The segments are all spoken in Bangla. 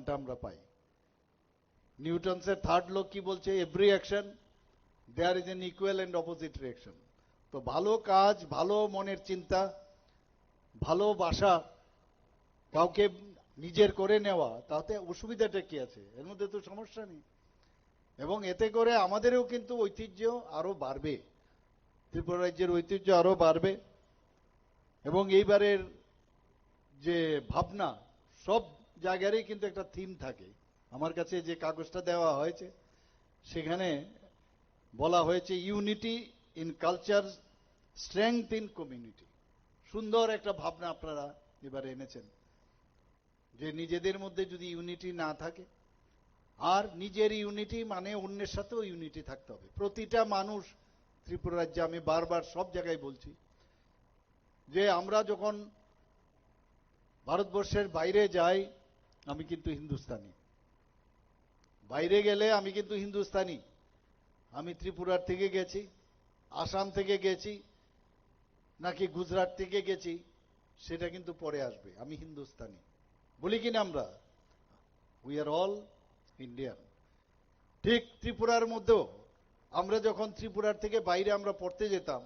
প্রমাণটা আমরা পাই। নিউটনসের থার্ড ল কি বলছে? Every action there is an equal and opposite reaction. তো ভালো কাজ, ভালো মনের চিন্তা, ভালোবাসা, কাউকে নিজের করে নেওয়া, তাতে অসুবিধাটা কি আছে? এর মধ্যে তো সমস্যা নেই। এবং এতে করে আমাদেরও কিন্তু ঐতিহ্য আরো বাড়বে, ত্রিপুরা রাজ্যের ঐতিহ্য আরো বাড়বে। এবং এইবারের যে ভাবনা, সব জায়গারই কিন্তু একটা থিম থাকে। আমার কাছে যে কাগজটা দেওয়া হয়েছে সেখানে বলা হয়েছে unity in culture, strength in community. সুন্দর একটা ভাবনা আপনারা এবারে এনেছেন, যে নিজেদের মধ্যে যদি ইউনিটি না থাকে, আর নিজের ইউনিটি মানে অন্যের সাথেও ইউনিটি থাকতে হবে। প্রতিটা মানুষ ত্রিপুরা রাজ্যে, আমি বারবার সব জায়গায় বলছি, যে আমরা যখন ভারতবর্ষের বাইরে যাই আমি কিন্তু হিন্দুস্তানি, বাইরে গেলে আমি কিন্তু হিন্দুস্তানি। আমি ত্রিপুরার থেকে গেছি, আসাম থেকে গেছি, নাকি গুজরাট থেকে গেছি, সেটা কিন্তু পরে আসবে। আমি হিন্দুস্তানি বলি কিনা আমরা, উই আর অল ইন্ডিয়ান। ঠিক ত্রিপুরার মধ্যেও আমরা যখন ত্রিপুরার থেকে বাইরে আমরা পড়তে যেতাম,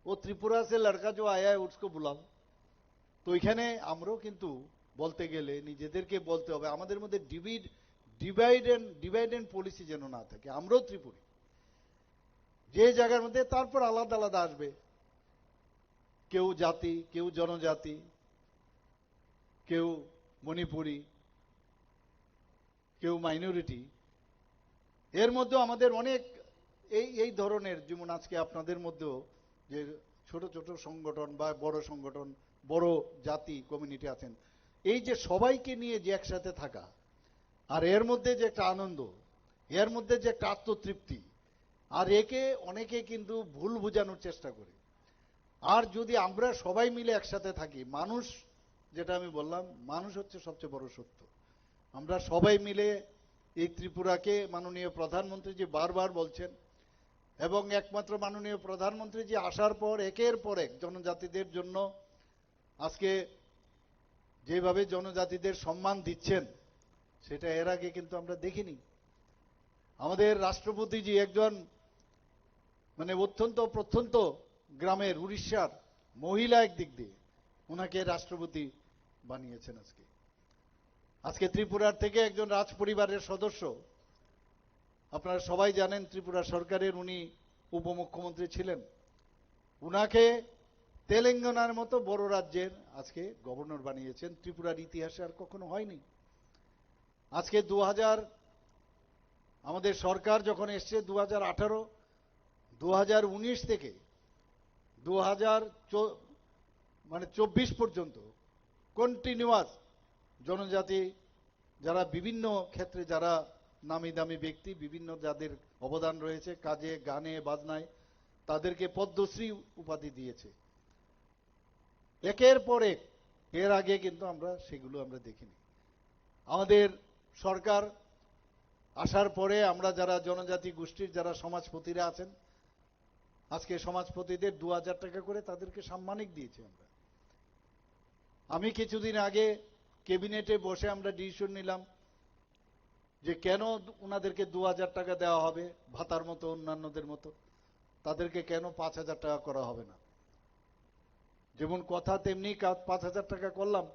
ও ত্রিপুরা সে লড়কা जो आया है उसको बुलाओ। তো এখানে আমরাও কিন্তু বলতে গেলে নিজেদেরকে বলতে হবে, আমাদের মধ্যে ডিভাইড এন্ড পলিসি যেন না থাকে। আমরাও ত্রিপুরী, যে জায়গার মধ্যে তারপর আলাদা আলাদা আসবে, কেউ জাতি, কেউ জনজাতি, কেউ মণিপুরি, কেউ মাইনরিটি। এর মধ্যে আমাদের অনেক এই ধরনের, যেমন আজকে আপনাদের মধ্যেও যে ছোট ছোট সংগঠন বা বড় সংগঠন, বড় জাতি কমিউনিটি আছেন, এই যে সবাইকে নিয়ে যে একসাথে থাকা, আর এর মধ্যে যে একটা আনন্দ, এর মধ্যে যে একটা আত্মতৃপ্তি, আর একে অনেকে কিন্তু ভুল বোঝানোর চেষ্টা করে। আর যদি আমরা সবাই মিলে একসাথে থাকি, মানুষ, যেটা আমি বললাম, মানুষ হচ্ছে সবচেয়ে বড় সত্য। আমরা সবাই মিলে এই ত্রিপুরাকে মাননীয় প্রধানমন্ত্রী যে বারবার বলছেন, এবং একমাত্র মাননীয় প্রধানমন্ত্রী যে আসার পর একের পর এক জনজাতিদের জন্য আজকে যেভাবে জনজাতিদের সম্মান দিচ্ছেন, সেটা এর আগে কিন্তু আমরা দেখিনি। আমাদের রাষ্ট্রপতিজি একজন মানে অত্যন্ত প্রত্যন্ত গ্রামের উড়িষ্যার মহিলা, একদিক দিয়ে ওনাকে রাষ্ট্রপতি বানিয়েছেন। আজকে ত্রিপুরার থেকে একজন রাজ পরিবারের সদস্য, আপনারা সবাই জানেন ত্রিপুরা সরকারের উনি উপমুখ্যমন্ত্রী ছিলেন, উনাকে তেলেঙ্গানার মতো বড় রাজ্যের আজকে গভর্নর বানিয়েছেন। ত্রিপুরার ইতিহাসে আর কখনো হয়নি। আজকে আমাদের সরকার যখন এসছে 2018, 2019 থেকে 2024 পর্যন্ত কন্টিনিউয়াস জনজাতি যারা বিভিন্ন ক্ষেত্রে, যারা নামি দামি ব্যক্তি, বিভিন্ন যাদের অবদান রয়েছে কাজে, গানে, বাজনায়, তাদেরকে পদ্মশ্রী উপাধি দিয়েছে একের পর এক। এর আগে কিন্তু সেগুলো আমরা দেখিনি। আমাদের সরকার আসার পরে আমরা যারা জনজাতি গোষ্ঠীর যারা সমাজপতিরা আছেন, আজকে সমাজপতিদের 2000 টাকা করে তাদেরকে সাম্মানিক দিয়েছি আমরা। আমি কিছুদিন আগে ক্যাবিনেটে বসে আমরা ডিসিশন নিলাম যে কেন ওনাদেরকে 2000 টাকা দেওয়া হবে ভাতার মতো, অন্যান্যদের মতো, তাদেরকে কেন 5000 টাকা করা হবে না। যেমন কথা তেমনি কাজ, 5000 টাকা করলাম।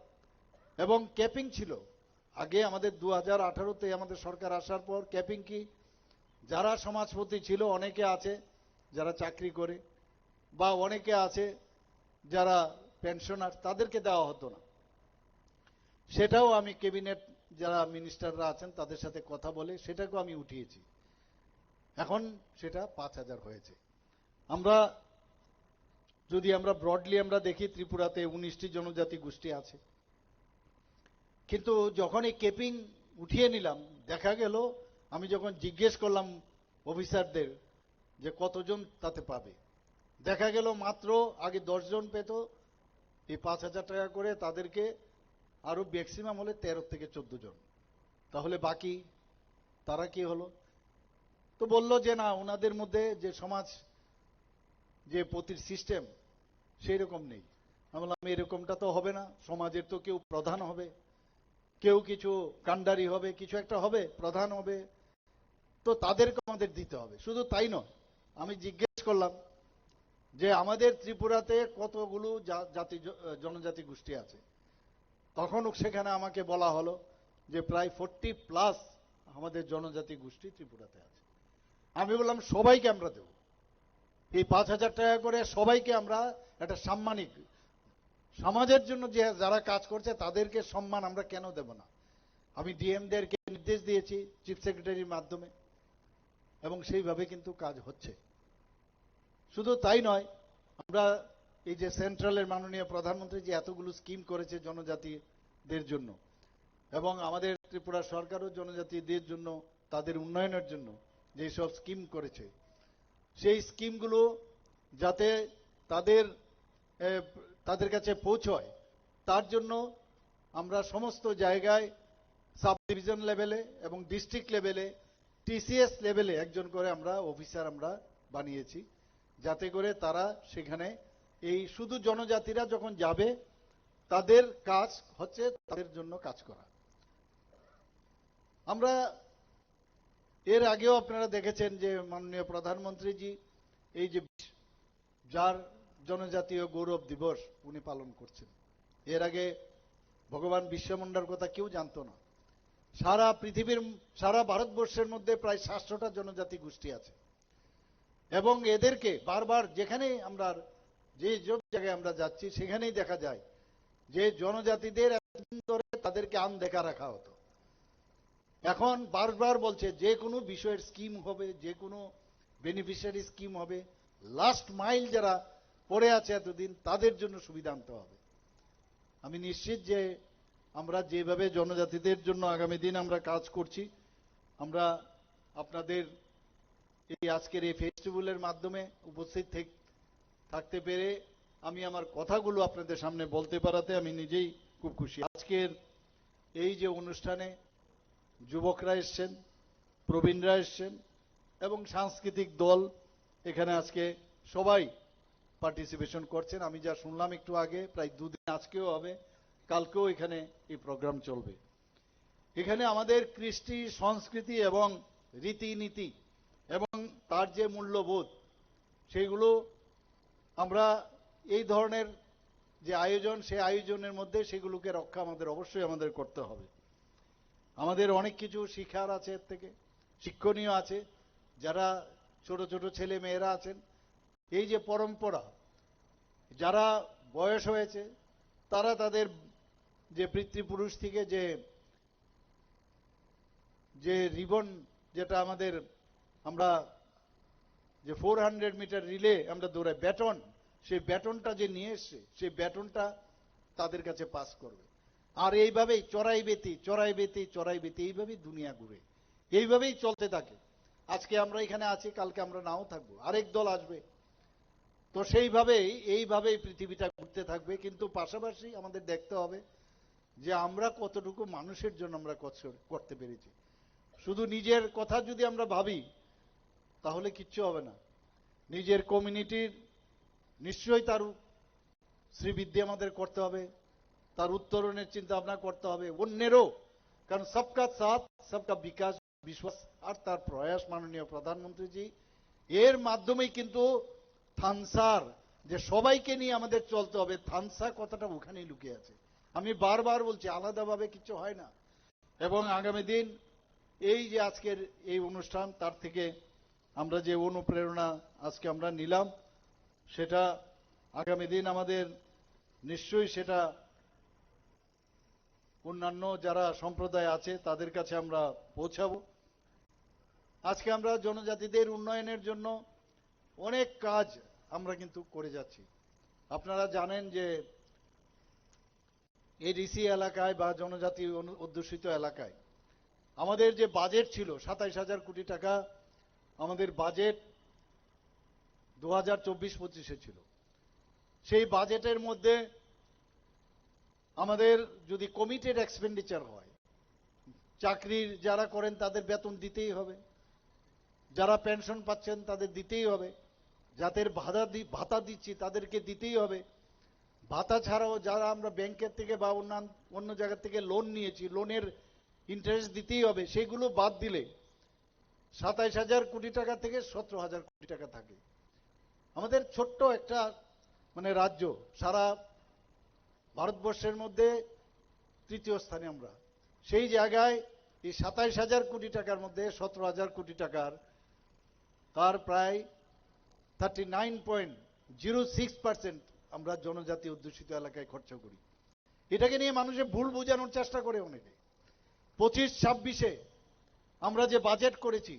এবং ক্যাপিং ছিল আগে আমাদের 2018-তে আমাদের সরকার আসার পর। ক্যাপিং কি, যারা সমাজপতি ছিল, অনেকে আছে যারা চাকরি করে, বা অনেকে আছে যারা পেনশনার, তাদেরকে দেওয়া হতো না। সেটাও আমি ক্যাবিনেট যারা মিনিস্টাররা আছেন তাদের সাথে কথা বলে সেটাকেও আমি উঠিয়েছি। এখন সেটা 5000 হয়েছে। যদি আমরা ব্রডলি আমরা দেখি, ত্রিপুরাতে 19টি জনজাতি গোষ্ঠী আছে, কিন্তু যখন এই ক্যাপিং উঠিয়ে নিলাম, দেখা গেল, আমি যখন জিজ্ঞেস করলাম অফিসারদের যে কতজন তাতে পাবে, দেখা গেল মাত্র আগে 10 জন পেত এই 5000 টাকা করে, তাদেরকে আরো ম্যাক্সিমাম হলে 13 থেকে 14 জন। তাহলে বাকি তারা কি হলো? তো বলল যে না, ওনাদের মধ্যে যে সমাজ যে পতির সিস্টেম সেই রকম নেই। আমি বললাম এরকমটা তো হবে না, সমাজের তো কেউ প্রধান হবে, কেউ কিছু কাণ্ডারি হবে, কিছু একটা হবে, প্রধান হবে, তো তাদেরকে আমাদের দিতে হবে। শুধু তাই নয়, আমি জিজ্ঞেস করলাম যে আমাদের ত্রিপুরাতে কতগুলো জাতি জনজাতি গোষ্ঠী আছে। তখন সেখানে আমাকে বলা হলো যে প্রায় 40+ আমাদের জনজাতি গোষ্ঠী ত্রিপুরাতে আছে। আমি বললাম সবাইকে আমরা দেব, এই 5,000 টাকা করে সবাইকে আমরা একটা সাম্মানিক, সমাজের জন্য যে যারা কাজ করছে তাদেরকে সম্মান আমরা কেন দেব না। আমি ডিএমদেরকে নির্দেশ দিয়েছি চিফ সেক্রেটারির মাধ্যমে, এবং সেইভাবে কিন্তু কাজ হচ্ছে। শুধু তাই নয়, আমরা এই যে সেন্ট্রালের মাননীয় প্রধানমন্ত্রী যে এতগুলো স্কিম করেছে জনজাতিদের জন্য, এবং আমাদের ত্রিপুরা সরকারও জনজাতিদের জন্য তাদের উন্নয়নের জন্য যেসব স্কিম করেছে, সেই স্কিমগুলো যাতে তাদের তাদের কাছে পৌঁছয়, তার জন্য আমরা সমস্ত জায়গায় সাব ডিভিশন লেভেলে এবং ডিস্ট্রিক্ট লেভেলে, টিসিএস লেভেলে একজন করে আমরা অফিসার আমরা বানিয়েছি, যাতে করে তারা সেখানে এই শুধু জনজাতিরা যখন যাবে তাদের কাজ হচ্ছে তাদের জন্য কাজ করা। আমরা এর আগেও আপনারা দেখেছেন যে মাননীয় প্রধানমন্ত্রীজি এই যে যার জনজাতীয় গৌরব দিবস উনি পালন করছেন, এর আগে ভগবান বিরসা মুন্ডার কথা কেউ জানতো না। সারা পৃথিবীর, সারা ভারতবর্ষের মধ্যে প্রায় 700টা জনজাতি গোষ্ঠী আছে, এবং এদেরকে বারবার যেখানেই আমরা যে জায়গায় আমরা যাচ্ছি সেখানেই দেখা যায় যে জনজাতিদের এতদিন ধরে তাদেরকে আনদেখা রাখা হতো। এখন বারবার বলছে যে কোনো বিষয়ের স্কিম হবে, যে কোনো বেনিফিশিয়ারি স্কিম হবে, লাস্ট মাইল যারা পড়ে আছে এতদিন তাদের জন্য সুবিধা আনতে হবে। আমি নিশ্চিত যে আমরা যেভাবে জনজাতিদের জন্য আগামী দিন আমরা কাজ করছি, আমরা আপনাদের এই আজকের এই ফেস্টিভ্যালের মাধ্যমে উপস্থিত থাকতে পেরে আমি আমার কথাগুলো আপনাদের সামনে বলতে পারাতে আমি নিজেই খুব খুশি। আজকের এই যে অনুষ্ঠানে যুবকরা এসছেন, প্রবীণরা এসছেন, এবং সাংস্কৃতিক দল এখানে আজকে সবাই পার্টিসিপেশন করছেন। আমি যা শুনলাম একটু আগে, প্রায় 2 দিন আজকেও হবে, কালকেও এখানে এই প্রোগ্রাম চলবে। এখানে আমাদের কৃষ্টি, সংস্কৃতি এবং রীতিনীতি এবং তার যে মূল্যবোধ, সেইগুলো আমরা এই ধরনের যে আয়োজন, সেই আয়োজনের মধ্যে সেগুলোকে রক্ষা অবশ্যই আমাদের করতে হবে। আমাদের অনেক কিছু শিক্ষার আছে, এর থেকে শিক্ষণীয় আছে। যারা ছোট ছোট ছেলে মেয়েরা আছেন, এই যে পরম্পরা, যারা বয়স হয়েছে তারা তাদের যে পিতৃপুরুষ থেকে যে রিবন, যেটা আমাদের আমরা যে 400 মিটার রিলে আমরা দৌড়াই, ব্যাটন, সেই ব্যাটনটা যে নিয়ে এসছে সেই ব্যাটনটা তাদের কাছে পাস করবে। আর এইভাবেই চড়াই বেতি এইভাবেই দুনিয়া ঘুরে, এইভাবেই চলতে থাকে। আজকে আমরা এখানে আছি, কালকে আমরা নাও থাকবো, আরেক দল আসবে। তো এইভাবেই পৃথিবীটা ঘুরতে থাকবে। কিন্তু পাশাপাশি আমাদের দেখতে হবে যে আমরা কতটুকু মানুষের জন্য আমরা করতে পেরেছি। শুধু নিজের কথা যদি আমরা ভাবি তাহলে কিচ্ছু হবে না। নিজের কমিউনিটির নিশ্চয়ই তার শ্রীবৃদ্ধি আমাদের করতে হবে, তার উত্তরণের চিন্তা ভাবনা করতে হবে, অন্যেরও। কারণ সবকা সাথ সবকা বিকাশ বিশ্বাস আর তার প্রয়াস মাননীয় প্রধানমন্ত্রীজি, এর মাধ্যমেই কিন্তু থানসার, যে সবাইকে নিয়ে আমাদের চলতে হবে, থানসা কথাটা ওখানেই লুকিয়ে আছে। আমি বারবার বলছি আলাদাভাবে কিছু হয় না। এবং আগামী দিন এই যে আজকের এই অনুষ্ঠান, তার থেকে আমরা যে অনুপ্রেরণা আজকে আমরা নিলাম, সেটা আগামী দিন আমাদের নিশ্চয়ই সেটা অন্যান্য যারা সম্প্রদায় আছে তাদের কাছে আমরা পৌঁছাবো। আজকে আমরা জনজাতিদের উন্নয়নের জন্য অনেক কাজ আমরা কিন্তু করে যাচ্ছি। আপনারা জানেন যে এডিসি এলাকায় বা জনজাতি অধ্যুষিত এলাকায় আমাদের যে বাজেট ছিল 27,000 কোটি টাকা, আমাদের বাজেট 2024-25-এ ছিল। সেই বাজেটের মধ্যে আমাদের যদি কমিটেড এক্সপেন্ডিচার হয়, চাকরির যারা করেন তাদের বেতন দিতেই হবে, যারা পেনশন পাচ্ছেন তাদের দিতেই হবে, যাদের ভাতা দিচ্ছি তাদেরকে দিতেই হবে, ভাতা ছাড়াও যারা আমরা ব্যাংকের থেকে বা অন্য জায়গা থেকে লোন নিয়েছি, লোনের ইন্টারেস্ট দিতেই হবে, সেগুলো বাদ দিলে 27,000 কোটি টাকা থেকে 17,000 কোটি টাকা থাকে। আমাদের ছোট্ট একটা রাজ্য, সারা ভারতবর্ষের মধ্যে তৃতীয় স্থানে আমরা। সেই জায়গায় এই 27,000 কোটি টাকার মধ্যে 17,000 কোটি টাকার তার প্রায় 39.06% আমরা জনজাতি অধ্যুষিত এলাকায় খরচা করি। এটাকে নিয়ে মানুষের ভুল বোঝানোর চেষ্টা করে অনেকে। 25-26-এ আমরা যে বাজেট করেছি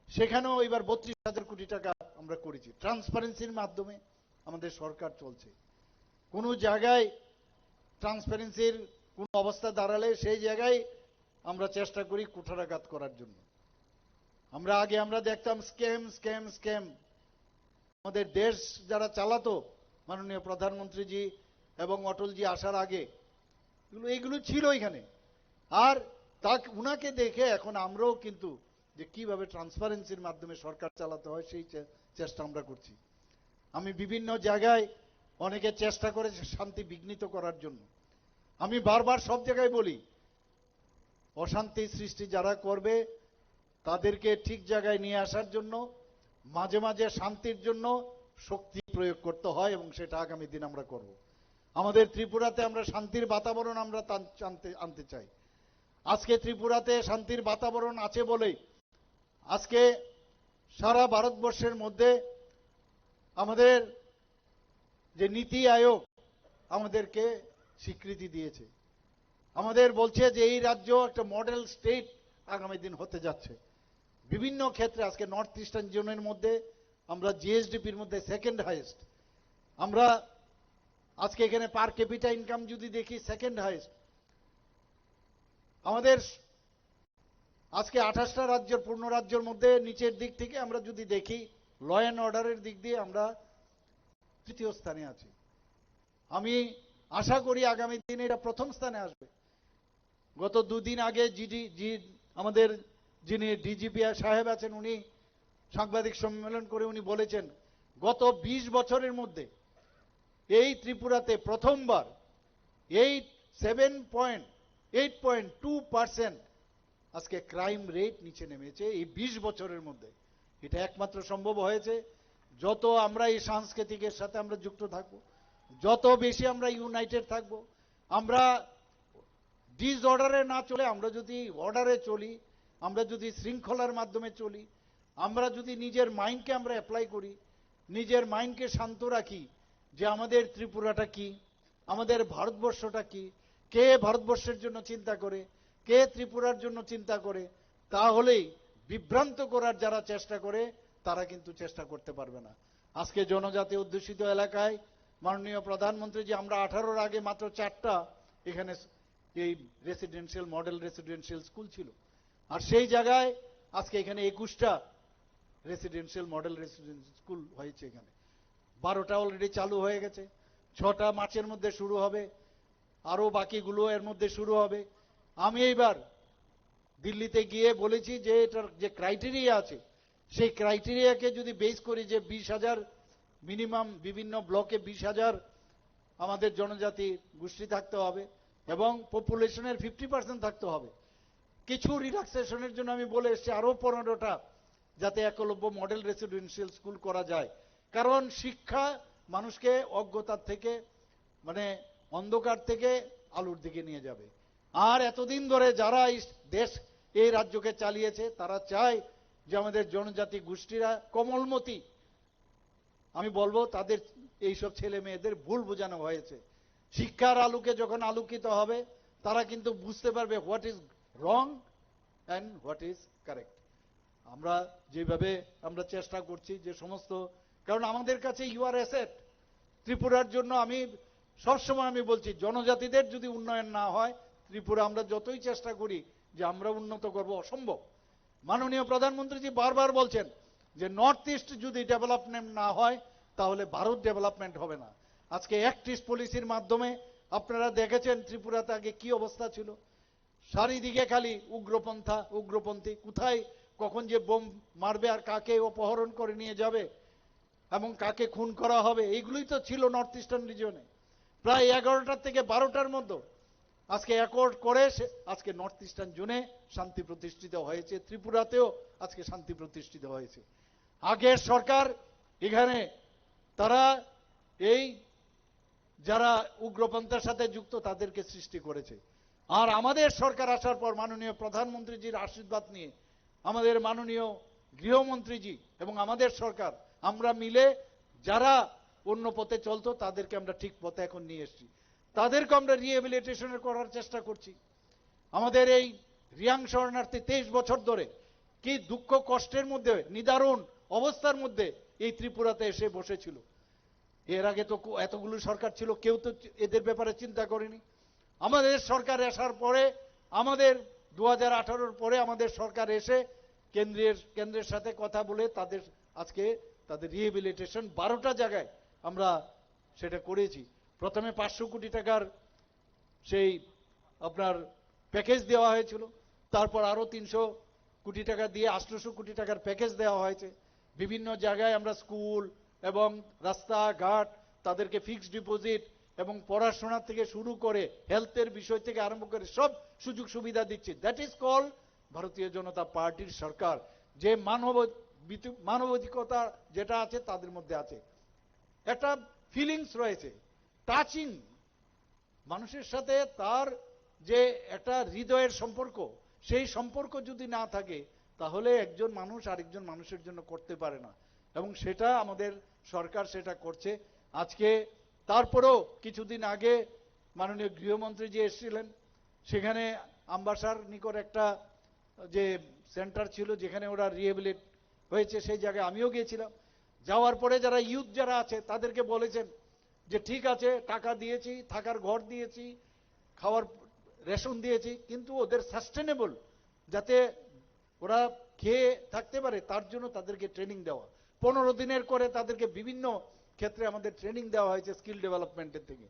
সেখানেও এবার 32,000 কোটি টাকা আমরা করেছি। ট্রান্সপারেন্সির মাধ্যমে আমাদের সরকার চলছে। কোনো জায়গায় ট্রান্সপারেন্সির কোন অবস্থা দাঁড়ালে সেই জায়গায় আমরা চেষ্টা করি কুঠারাঘাত করার জন্য। আমরা দেখতাম স্ক্যাম স্ক্যাম স্ক্যাম। আমাদের দেশ যারা চালাতো, মাননীয় প্রধানমন্ত্রীজি এবং অটলজি আসার আগে এইগুলো ছিল এখানে। আর উনাকে দেখে এখন আমরাও কিন্তু যে কিভাবে ট্রান্সপারেন্সির মাধ্যমে সরকার চালাতে হয় সেই চেষ্টা আমরা করছি। আমি বিভিন্ন জায়গায় অনেকে চেষ্টা করেছে শান্তি বিঘ্নিত করার জন্য। আমি বারবার সব জায়গায় বলি, অশান্তি সৃষ্টি যারা করবে তাদেরকে ঠিক জায়গায় নিয়ে আসার জন্য মাঝে মাঝে শান্তির জন্য শক্তি প্রয়োগ করতে হয়, এবং সেটা আগামী দিন আমরা করব। আমাদের ত্রিপুরাতে আমরা শান্তির বাতাবরণ আমরা আনতে চাই। আজকে ত্রিপুরাতে শান্তির বাতাবরণ আছে বলেই আজকে সারা ভারতবর্ষের মধ্যে আমাদের যে নীতি আয়োগ আমাদেরকে স্বীকৃতি দিয়েছে। আমাদের বলছে যে এই রাজ্য একটা মডেল স্টেট আগামী দিন হতে যাচ্ছে বিভিন্ন ক্ষেত্রে। আজকে নর্থ ইস্টার্ন জোনের মধ্যে আমরা জিএসডিপির মধ্যে সেকেন্ড হাইয়েস্ট। আমরা আজকে এখানে পার ক্যাপিটা ইনকাম যদি দেখি সেকেন্ড হাইয়েস্ট। আমাদের আজকে 28টা রাজ্যের পূর্ণ রাজ্যের মধ্যে নিচের দিক থেকে আমরা যদি দেখি ল অ্যান্ড অর্ডারের দিক দিয়ে আমরা তৃতীয় স্থানে আছি। আমি আশা করি আগামী দিনে এটা প্রথম স্থানে আসবে। গত দুদিন আগে আমাদের যিনি ডিজিপি সাহেব আছেন উনি সাংবাদিক সম্মেলন করে উনি বলেছেন গত 20 বছরের মধ্যে এই ত্রিপুরাতে প্রথমবার 8.2% আজকে ক্রাইম রেট নিচে নেমেছে এই 20 বছরের মধ্যে। এটা একমাত্র সম্ভব হয়েছে যত আমরা এই সাংস্কৃতিকের সাথে আমরা যুক্ত থাকব, যত বেশি আমরা ইউনাইটেড থাকব। আমরা ডিসঅর্ডারে না চলে আমরা যদি অর্ডারে চলি, আমরা যদি শৃঙ্খলার মাধ্যমে চলি, আমরা যদি নিজের মাইন্ডকে আমরা অ্যাপ্লাই করি, নিজের মাইন্ডকে শান্ত রাখি যে আমাদের ত্রিপুরাটা কি, আমাদের ভারতবর্ষটা কি, কে ভারতবর্ষের জন্য চিন্তা করে, কে ত্রিপুরার জন্য চিন্তা করে, তাহলেই বিভ্রান্ত করার যারা চেষ্টা করে তারা কিন্তু চেষ্টা করতে পারবে না। আজকে জনজাতি অধ্যুষিত এলাকায় মাননীয় প্রধানমন্ত্রী যে আমরা 18-র আগে মাত্র 4টা এখানে এই রেসিডেন্সিয়াল মডেল রেসিডেন্সিয়াল স্কুল ছিল, আর সেই জায়গায় আজকে এখানে 21টা রেসিডেন্সিয়াল মডেল রেসিডেন্সিয়াল স্কুল হয়েছে। এখানে 12টা অলরেডি চালু হয়ে গেছে, 6টা মার্চের মধ্যে শুরু হবে, আরো বাকিগুলো এর মধ্যে শুরু হবে। আমি এইবার দিল্লিতে গিয়ে বলেছি যে এটার যে ক্রাইটেরিয়া আছে সেই ক্রাইটেরিয়াকে যদি বেস করি যে 20,000 মিনিমাম বিভিন্ন ব্লকে 20,000 আমাদের জনজাতি গোষ্ঠী থাকতে হবে এবং পপুলেশনের 50% থাকতে হবে। কিছু রিল্যাক্সেশনের জন্য আমি বলে এসেছি আরো 15টা যাতে একলব্য মডেল রেসিডেন্সিয়াল স্কুল করা যায়। কারণ শিক্ষা মানুষকে অজ্ঞতার থেকে অন্ধকার থেকে আলোর দিকে নিয়ে যাবে। আর এতদিন ধরে যারা এই রাজ্যকে চালিয়েছে তারা চায় যে আমাদের জনজাতি গোষ্ঠীরা কোমলমতি। আমি বলবো তাদের এইসব ছেলে মেয়েদের ভুল বোঝানো হয়েছে। শিক্ষার আলোকে যখন আলোকিত হবে তারা কিন্তু বুঝতে পারবে what is wrong and what is correct. আমরা যেভাবে আমরা চেষ্টা করছি যে সমস্ত, কারণ আমাদের কাছে ইউ আর অ্যাসেট। ত্রিপুরার জন্য আমি সবসময় আমি বলছি জনজাতিদের যদি উন্নয়ন না হয় ত্রিপুরা আমরা যতই চেষ্টা করি যে আমরা উন্নত করব অসম্ভব। মাননীয় প্রধানমন্ত্রীজি বারবার বলছেন যে নর্থ ইস্ট যদি ডেভেলপমেন্ট না হয় তাহলে ভারত ডেভেলপমেন্ট হবে না। আজকে অ্যাক্ট ইস্ট পলিসির মাধ্যমে আপনারা দেখেছেন ত্রিপুরাতে আগে কি অবস্থা ছিল, চারিদিকে খালি উগ্রপন্থী, কোথায় কখন যে বোম মারবে আর কাকে অপহরণ করে নিয়ে যাবে এবং কাকে খুন করা হবে, এইগুলোই তো ছিল নর্থ ইস্টার্ন রিজনে। প্রায় 11টা থেকে 12টার মধ্যে আজকে অ্যাকর্ড করে আজকে নর্থ ইস্টার্ন জোনে শান্তি প্রতিষ্ঠিত হয়েছে, ত্রিপুরাতেও আজকে শান্তি প্রতিষ্ঠিত হয়েছে। আগের সরকার এখানে তারা এই যারা উগ্রপন্থার সাথে যুক্ত তাদেরকে সৃষ্টি করেছে। আর আমাদের সরকার আসার পর মাননীয় প্রধানমন্ত্রীজির আশীর্বাদ নিয়ে আমাদের মাননীয় গৃহমন্ত্রীজি এবং আমাদের সরকার আমরা মিলে যারা অন্য পথে চলতো তাদেরকে আমরা ঠিক পথে এখন নিয়ে এসেছি। তাদেরকে আমরা রিহ্যাবিলিটেশন করার চেষ্টা করছি। আমাদের এই রিয়াং শরণার্থী 23 বছর ধরে কি দুঃখ কষ্টের মধ্যে নিদারুণ অবস্থার মধ্যে এই ত্রিপুরাতে এসে বসেছিল। এর আগে তো এতগুলো সরকার ছিল, কেউ তো এদের ব্যাপারে চিন্তা করেনি। আমাদের সরকার আসার পরে আমাদের 2018-র পরে আমাদের সরকার এসে কেন্দ্রের সাথে কথা বলে তাদের আজকে তাদের রিহ্যাবিলিটেশন 12টা জায়গায় আমরা সেটা করেছি। প্রথমে 500 কোটি টাকার সেই আপনার প্যাকেজ দেওয়া হয়েছিল, তারপর আরো 300 কোটি টাকা দিয়ে 800 কোটি টাকার প্যাকেজ দেওয়া হয়েছে। বিভিন্ন জায়গায় আমরা স্কুল এবং রাস্তাঘাট, তাদেরকে ফিক্সড ডিপোজিট এবং পড়াশোনা থেকে শুরু করে হেলথের বিষয় থেকে আরম্ভ করে সব সুযোগ সুবিধা দিচ্ছি। দ্যাট ইজ কল ভারতীয় জনতা পার্টির সরকার, যে মানবাধিকতা যেটা আছে তাদের মধ্যে আছে, একটা ফিলিংস রয়েছে, টাচিং মানুষের সাথে তার যে একটা হৃদয়ের সম্পর্ক, সেই সম্পর্ক যদি না থাকে তাহলে একজন মানুষ আরেকজন মানুষের জন্য করতে পারে না, এবং সেটা আমাদের সরকার সেটা করছে আজকে। তারপরেও কিছুদিন আগে মাননীয় গৃহমন্ত্রী যে এসেছিলেন, সেখানে আমবাসার নিকট একটা যে সেন্টার ছিল যেখানে ওরা রিহ্যাবিলিট হয়েছে, সেই জায়গায় আমিও গিয়েছিলাম। যাওয়ার পরে যারা ইউথ যারা আছে তাদেরকে বলেছেন যে ঠিক আছে টাকা দিয়েছি, থাকার ঘর দিয়েছি, খাওয়ার রেশন দিয়েছি, কিন্তু ওদের সাস্টেনেবল যাতে ওরা খেয়ে থাকতে পারে তার জন্য তাদেরকে ট্রেনিং দেওয়া। 15 দিনের করে তাদেরকে বিভিন্ন ক্ষেত্রে আমাদের ট্রেনিং দেওয়া হয়েছে স্কিল ডেভেলপমেন্টের থেকে।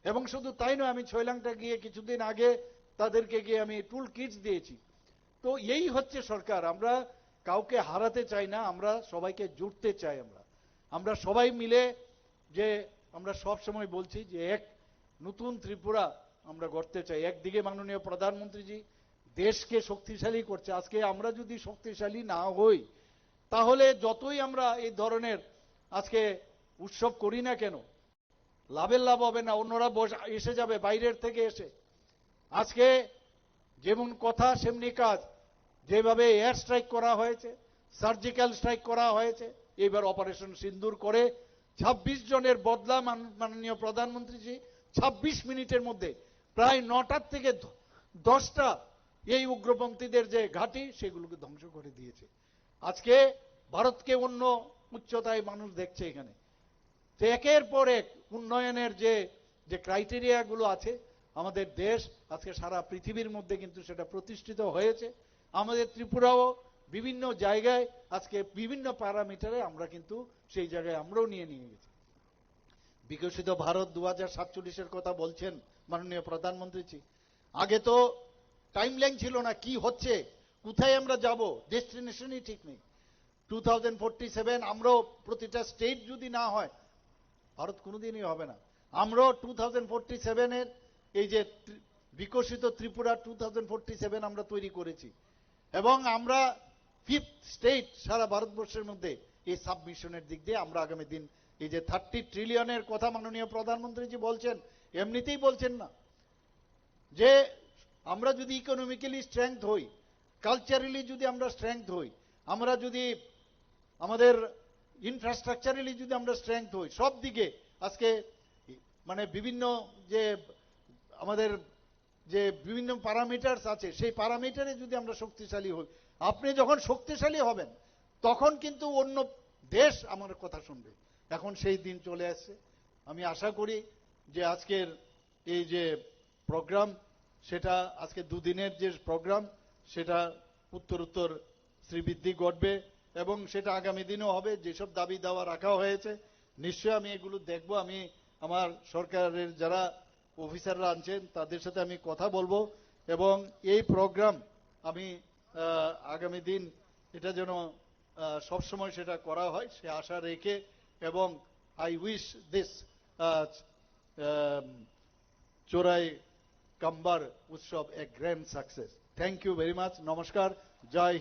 এবং শুধু তাই নয়, আমি ছয়লাংটা গিয়ে কিছুদিন আগে তাদেরকে গিয়ে আমি টুল কিটস দিয়েছি। তো এই হচ্ছে সরকার। আমরা কাউকে হারাতে চাই না, আমরা সবাইকে জুড়তে চাই। আমরা সবাই মিলে যে আমরা সব সময় বলছি যে এক নতুন ত্রিপুরা আমরা গড়তে চাই। একদিকে মাননীয় প্রধানমন্ত্রীজি দেশকে শক্তিশালী করছে, আজকে আমরা যদি শক্তিশালী না হই তাহলে যতই আমরা এই ধরনের আজকে উৎসব করি না কেন, লাভের লাভ হবে না। অন্যরা এসে যাবে বাইরের থেকে এসে। আজকে যেমন কথা সেমনি কাজ, যেভাবে এয়ার স্ট্রাইক করা হয়েছে, সার্জিক্যাল স্ট্রাইক করা হয়েছে, এবার অপারেশন সিন্দুর করে 26 জনের বদলা মাননীয় প্রধানমন্ত্রীজি 26 মিনিটের মধ্যে প্রায় 9টার থেকে 10টা এই উগ্রপন্থীদের যে ঘাঁটি সেগুলোকে ধ্বংস করে দিয়েছে। আজকে ভারতকে অন্য উচ্চতায় মানুষ দেখছে এখানে। তো একের পর এক উন্নয়নের যে ক্রাইটেরিয়াগুলো আছে, আমাদের দেশ আজকে সারা পৃথিবীর মধ্যে কিন্তু সেটা প্রতিষ্ঠিত হয়েছে। আমাদের ত্রিপুরাও বিভিন্ন জায়গায় আজকে বিভিন্ন প্যারামিটারে আমরা কিন্তু সেই জায়গায় আমরাও নিয়ে গেছি। বিকশিত ভারত 2047-এর কথা বলছেন মাননীয় প্রধানমন্ত্রীজি। আগে তো টাইমলাইন ছিল না, কি হচ্ছে, কোথায় আমরা যাব, ডেস্টিনেশনই ঠিক নেই। 2047 আমরাও প্রতিটা স্টেট যদি না হয় ভারত কোনোদিনই হবে না। আমরাও 2047-এর এই যে বিকশিত ত্রিপুরা 2047 আমরা তৈরি করেছি, এবং আমরা 5th স্টেট সারা ভারতবর্ষের মধ্যে এই সাবমিশনের দিক দিয়ে আমরা আগামী দিন এই যে 30 ট্রিলিয়নের কথা মাননীয় প্রধানমন্ত্রীজি বলছেন, এমনিতেই বলছেন না, যে আমরা যদি ইকোনমিক্যালি স্ট্রেংথ হই, কালচারালি যদি আমরা স্ট্রেংথ হই, আমরা যদি আমাদের ইনফ্রাস্ট্রাকচারালি যদি আমরা স্ট্রেংথ হই, সব দিকে আজকে মানে বিভিন্ন যে আমাদের যে বিভিন্ন প্যারামিটারস আছে সেই প্যারামিটারে যদি আমরা শক্তিশালী হই, আপনি যখন শক্তিশালী হবেন তখন কিন্তু অন্য দেশ আমার কথা শুনবে। এখন সেই দিন চলে আসছে। আমি আশা করি যে আজকের এই যে প্রোগ্রাম, সেটা আজকে দুদিনের যে প্রোগ্রাম সেটা উত্তর শ্রীবৃদ্ধি ঘটবে এবং সেটা আগামী দিনেও হবে। যেসব দাবি দাওয়া রাখা হয়েছে নিশ্চয়ই আমি এগুলো দেখব। আমি আমার সরকারের যারা অফিসাররা আনছেন তাদের সাথে আমি কথা বলবো, এবং এই প্রোগ্রাম আমি আগামী দিন এটা যেন সবসময় সেটা করা হয় সে আশা রেখে, এবং আই উইশ দিস চোরাই কাম্বার উৎসব a grand success. Thank you very much. নমস্কার। জয়